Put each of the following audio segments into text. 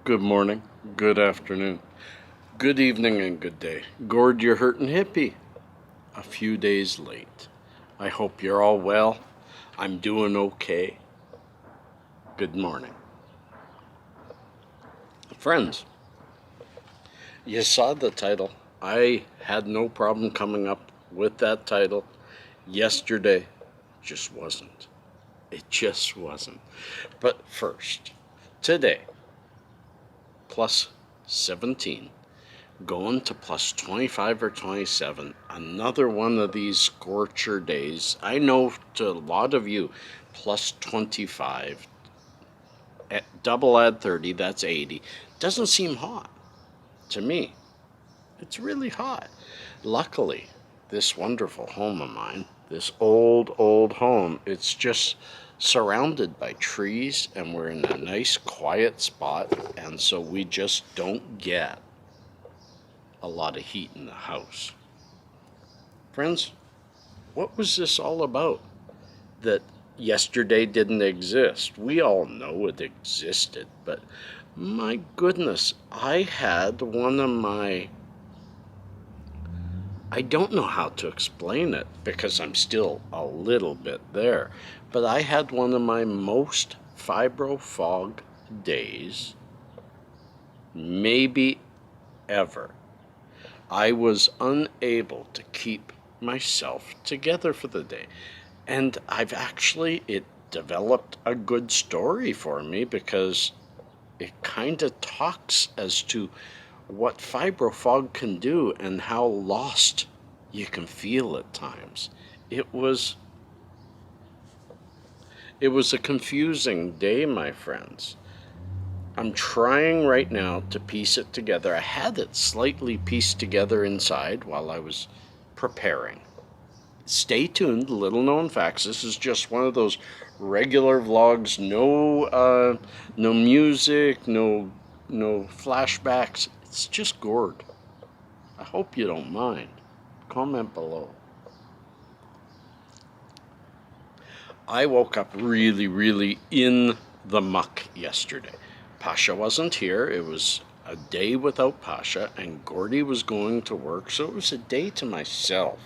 Good morning, good afternoon, good evening, and good day. Gord, you're hurting hippie. A few days late. I hope you're all well. I'm doing okay. Good morning. Friends, you saw the title. I had no problem coming up with that title yesterday. Just wasn't. It just wasn't. But first, today, plus 17. Going to plus 25 or 27, another one of these scorcher days. I know to a lot of you, plus 25, double add 30, that's 80. Doesn't seem hot to me. It's really hot. Luckily, this wonderful home of mine, this old home, it's just surrounded by trees, and we're in a nice quiet spot, and so we just don't get a lot of heat in the house. Friends, what was this all about? That yesterday didn't exist. We all know it existed, but my goodness, I had one of my... I don't know how to explain it because I'm still a little bit there, but I had one of my most fibro fog days, maybe ever. I was unable to keep myself together for the day. And it developed a good story for me because it kind of talks as to what fibro fog can do and how lost you can feel at times. It was a confusing day, my friends. I'm trying right now to piece it together. I had it slightly pieced together inside while I was preparing. Stay tuned, little known facts. This is just one of those regular vlogs. No music, no flashbacks. It's just Gord. I hope you don't mind. Comment below. I woke up really in the muck yesterday. Pasha wasn't here. It was a day without Pasha, and Gordy was going to work, so it was a day to myself.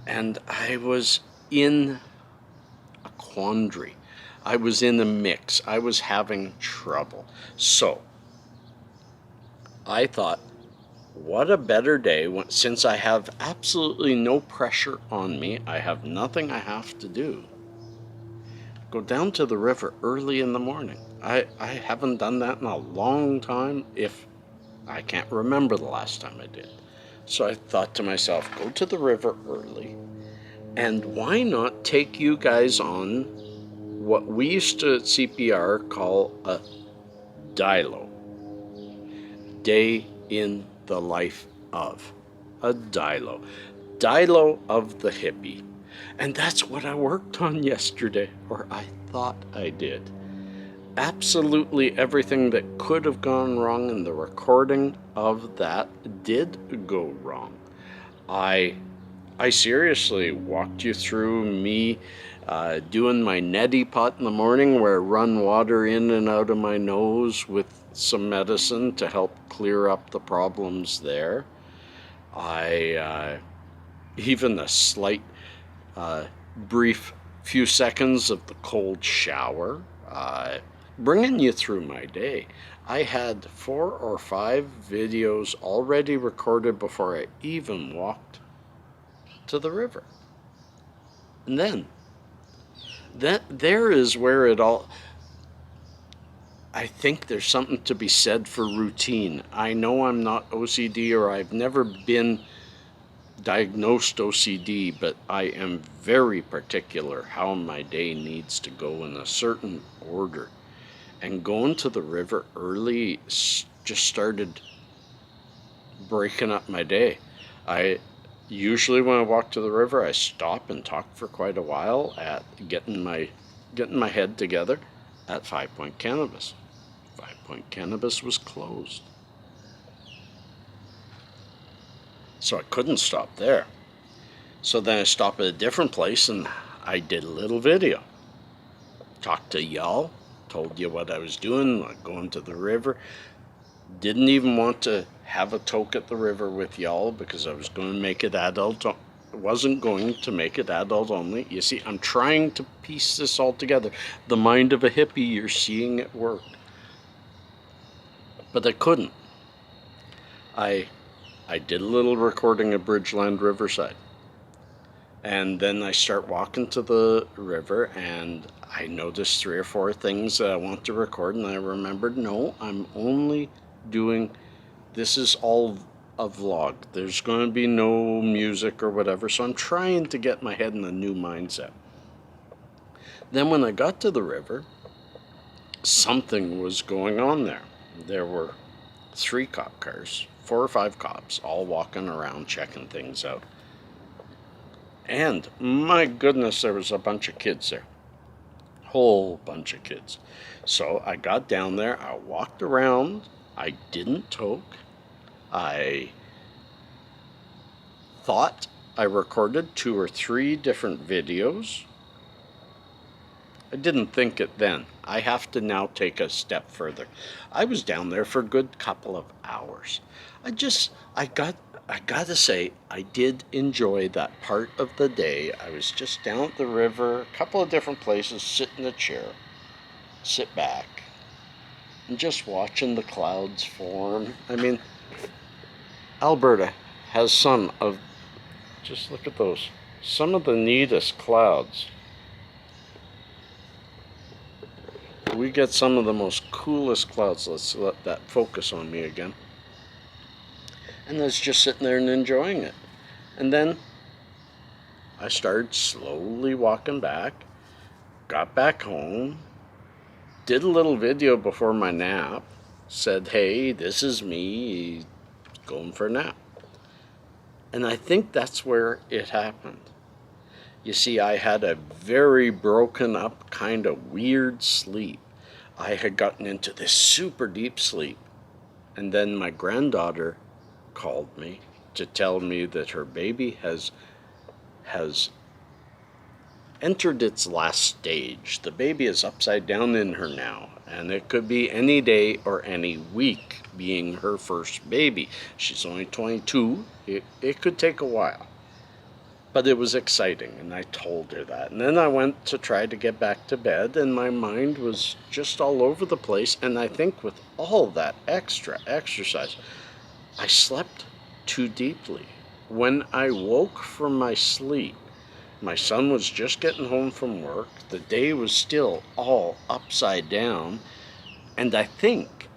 And I was in a quandary. I was in a mix. I was having trouble. So I thought, what a better day since I have absolutely no pressure on me. I have nothing I have to do. Go down to the river early in the morning. I haven't done that in a long time, if I can't remember the last time I did. So I thought to myself, go to the river early, and why not take you guys on what we used to at CPR call a DILO. Day in the life of. A DILO. DILO of the hippie. And that's what I worked on yesterday, or I thought I did. Absolutely everything that could have gone wrong in the recording of that did go wrong. I seriously walked you through me doing my neti pot in the morning, where I run water in and out of my nose with some medicine to help clear up the problems there. Even a slight brief few seconds of the cold shower, bringing you through my day. I had 4 or 5 videos already recorded before I even walked to the river. And then there is where it all... I think there's something to be said for routine. I know I'm not OCD, or I've never been diagnosed OCD, but I am very particular how my day needs to go in a certain order. And going to the river early just started breaking up my day. Usually when I walk to the river, I stop and talk for quite a while at getting my head together at 5 Point Cannabis. 5 Point Cannabis was closed, so I couldn't stop there. So then I stopped at a different place and I did a little video. Talked to y'all, told you what I was doing, like going to the river. Didn't even want to have a toke at the river with y'all because I was going to make it adult. Wasn't going to make it adult only. You see, I'm trying to piece this all together. The mind of a hippie, you're seeing it work. But I couldn't. I did a little recording at Bridgeland Riverside. And then I start walking to the river and I noticed 3 or 4 things that I want to record, and I remembered, no, I'm only doing, this is all a vlog. There's going to be no music or whatever, so I'm trying to get my head in a new mindset. Then when I got to the river, something was going on there. There were 3 cop cars, 4 or 5 cops, all walking around checking things out. And my goodness, there was a bunch of kids there. Whole bunch of kids. So I got down there, I walked around, I didn't toke. I thought I recorded 2 or 3 different videos. I didn't think it then. I have to now take a step further. I was down there for a good couple of hours. I gotta say, I did enjoy that part of the day. I was just down at the river, a couple of different places, sit in a chair, sit back, and just watching the clouds form. I mean, Alberta has some of, just look at those, some of the neatest clouds. We get some of the most coolest clouds. Let's let that focus on me again. And I was just sitting there and enjoying it. And then I started slowly walking back, got back home, did a little video before my nap, said, hey, this is me going for a nap. And I think that's where it happened. You see, I had a very broken up, kind of weird sleep. I had gotten into this super deep sleep. And then my granddaughter called me to tell me that her baby has entered its last stage. The baby is upside down in her now, and it could be any day or any week being her first baby. She's only 22. It could take a while. But it was exciting, and I told her that. And then I went to try to get back to bed, and my mind was just all over the place. And I think with all that extra exercise, I slept too deeply. When I woke from my sleep, my son was just getting home from work. The day was still all upside down. And I think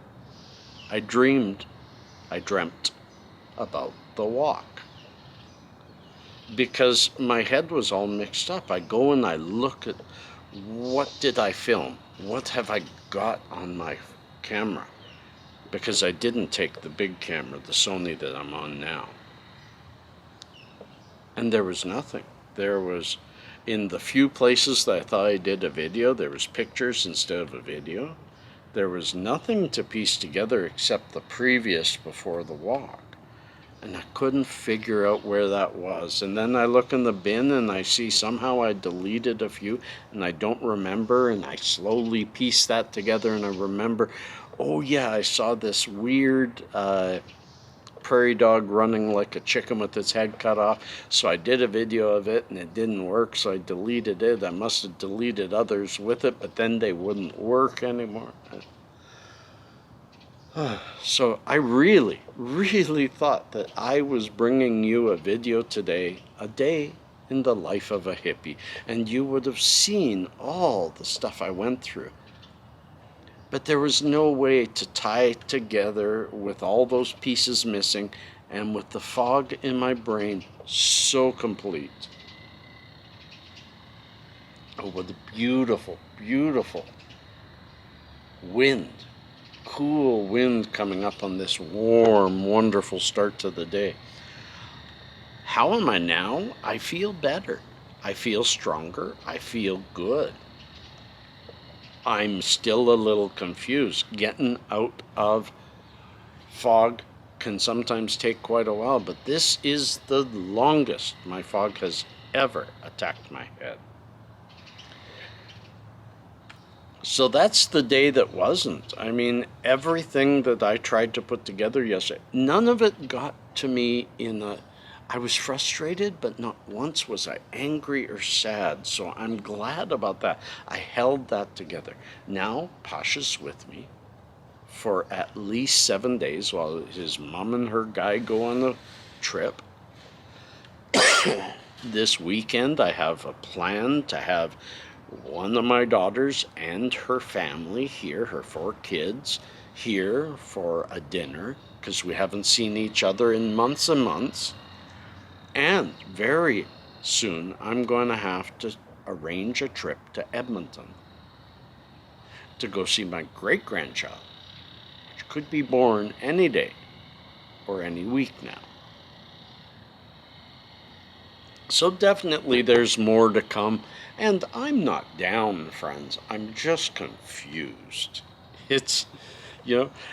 I dreamt about the walk. Because my head was all mixed up. I go and I look at, what did I film? What have I got on my camera? Because I didn't take the big camera, the Sony that I'm on now. And there was nothing. There was, in the few places that I thought I did a video, there was pictures instead of a video. There was nothing to piece together except the previous before the walk. And I couldn't figure out where that was. And then I look in the bin and I see somehow I deleted a few and I don't remember, and I slowly piece that together and I remember, oh yeah, I saw this weird prairie dog running like a chicken with its head cut off. So I did a video of it and it didn't work, so I deleted it. I must have deleted others with it, but then they wouldn't work anymore. So I really, really thought that I was bringing you a video today, a day in the life of a hippie, and you would have seen all the stuff I went through. But there was no way to tie it together with all those pieces missing and with the fog in my brain so complete. Oh, what a beautiful, beautiful wind. Cool wind coming up on this warm, wonderful start to the day. How am I now? I feel better. I feel stronger. I feel good. I'm still a little confused. Getting out of fog can sometimes take quite a while, but this is the longest my fog has ever attacked my head. So that's the day that wasn't. I mean, everything that I tried to put together yesterday, none of it got to me I was frustrated, but not once was I angry or sad. So I'm glad about that. I held that together. Now, Pasha's with me for at least 7 days while his mom and her guy go on the trip. This weekend, I have a plan to have one of my daughters and her family here, her 4 kids, here for a dinner, because we haven't seen each other in months and months. And very soon, I'm going to have to arrange a trip to Edmonton to go see my great-grandchild, which could be born any day or any week now. So definitely there's more to come, and I'm not down, friends. I'm just confused. It's,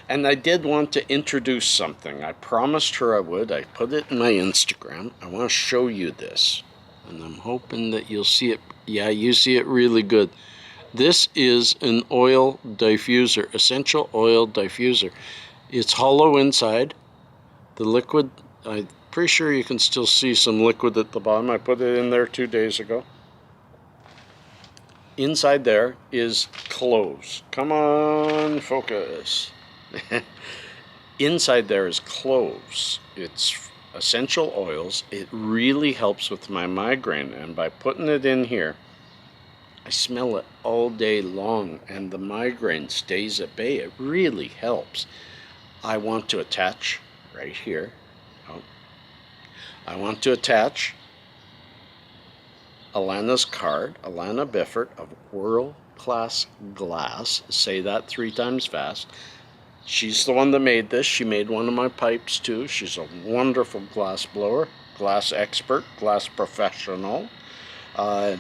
and I did want to introduce something. I promised her I would. I put it in my Instagram. I want to show you this, and I'm hoping that you'll see it. Yeah, you see it really good. This is an oil diffuser, essential oil diffuser. It's hollow inside. The liquid, I'm pretty sure you can still see some liquid at the bottom. I put it in there 2 days ago. Inside there is cloves. Come on, focus. Inside there is cloves. It's essential oils. It really helps with my migraine, and by putting it in here, I smell it all day long, and the migraine stays at bay. It really helps. I want to attach right here. I want to attach Alana's card, Alana Biffert of World Class Glass. Say that 3 times fast. She's the one that made this. She made one of my pipes too. She's a wonderful glass blower, glass expert, glass professional. And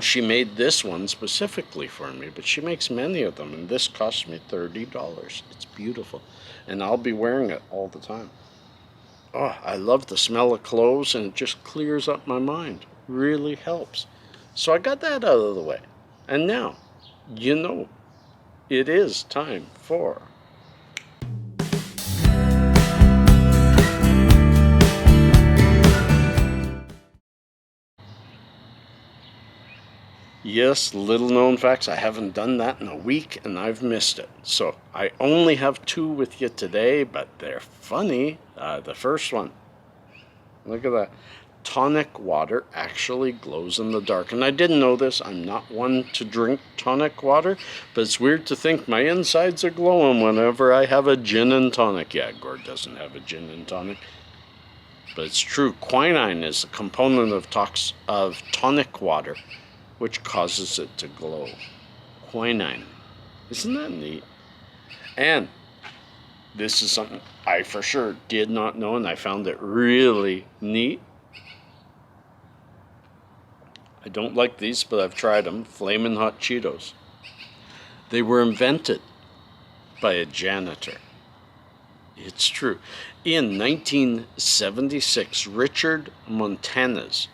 she made this one specifically for me, but she makes many of them, and this cost me $30. It's beautiful, and I'll be wearing it all the time. Oh, I love the smell of cloves, and it just clears up my mind. Really helps. So I got that out of the way. And now, it is time for... Yes, little known facts. I haven't done that in a week, and I've missed it. So I only have 2 with you today, but they're funny. The first one, look at that. Tonic water actually glows in the dark. And I didn't know this. I'm not one to drink tonic water, but it's weird to think my insides are glowing whenever I have a gin and tonic. Yeah, Gord doesn't have a gin and tonic, but it's true. Quinine is a component of tonic water, which causes it to glow. Quinine. Isn't that neat? And this is something I for sure did not know, and I found it really neat. I don't like these, but I've tried them. Flamin' Hot Cheetos. They were invented by a janitor. It's true. In 1976, Richard Montanez,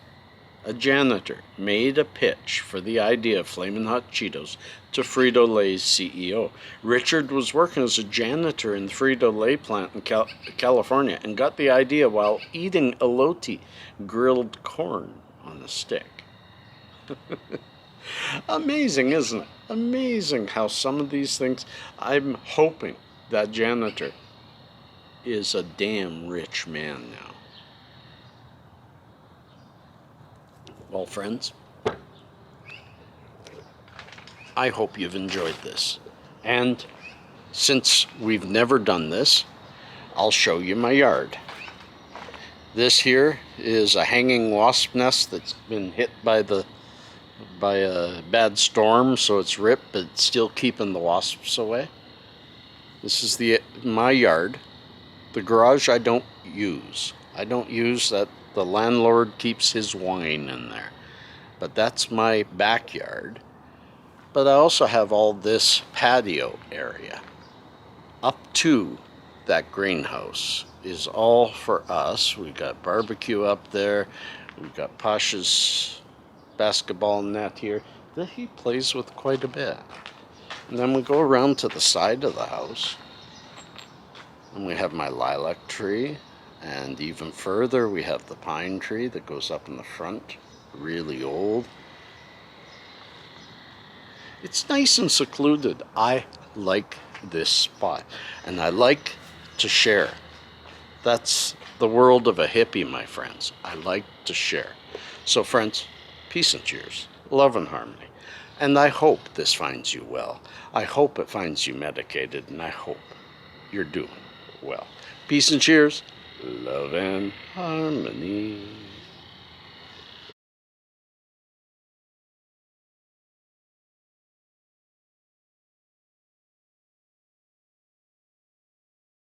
a janitor, made a pitch for the idea of Flamin' Hot Cheetos to Frito-Lay's CEO. Richard was working as a janitor in the Frito-Lay plant in California and got the idea while eating elote, grilled corn on a stick. Amazing, isn't it? Amazing how some of these things... I'm hoping that janitor is a damn rich man now. Well, friends, I hope you've enjoyed this. And since we've never done this, I'll show you my yard. This here is a hanging wasp nest that's been hit by a bad storm, so it's ripped, but it's still keeping the wasps away. This is my yard. The garage I don't use. I don't use that. The landlord keeps his wine in there. But that's my backyard. But I also have all this patio area. Up to that greenhouse is all for us. We got barbecue up there. We've got Pasha's basketball net here. that he plays with quite a bit. And then we go around to the side of the house, and we have my lilac tree, and even further we have the pine tree that goes up in the front, really old. It's nice and secluded. I like this spot, and I like to share. That's the world of a hippie, my friends. I like to share. So friends, peace and cheers, love and harmony. And I hope this finds you well. I hope it finds you medicated, and I hope you're doing well. Peace and cheers, love and harmony.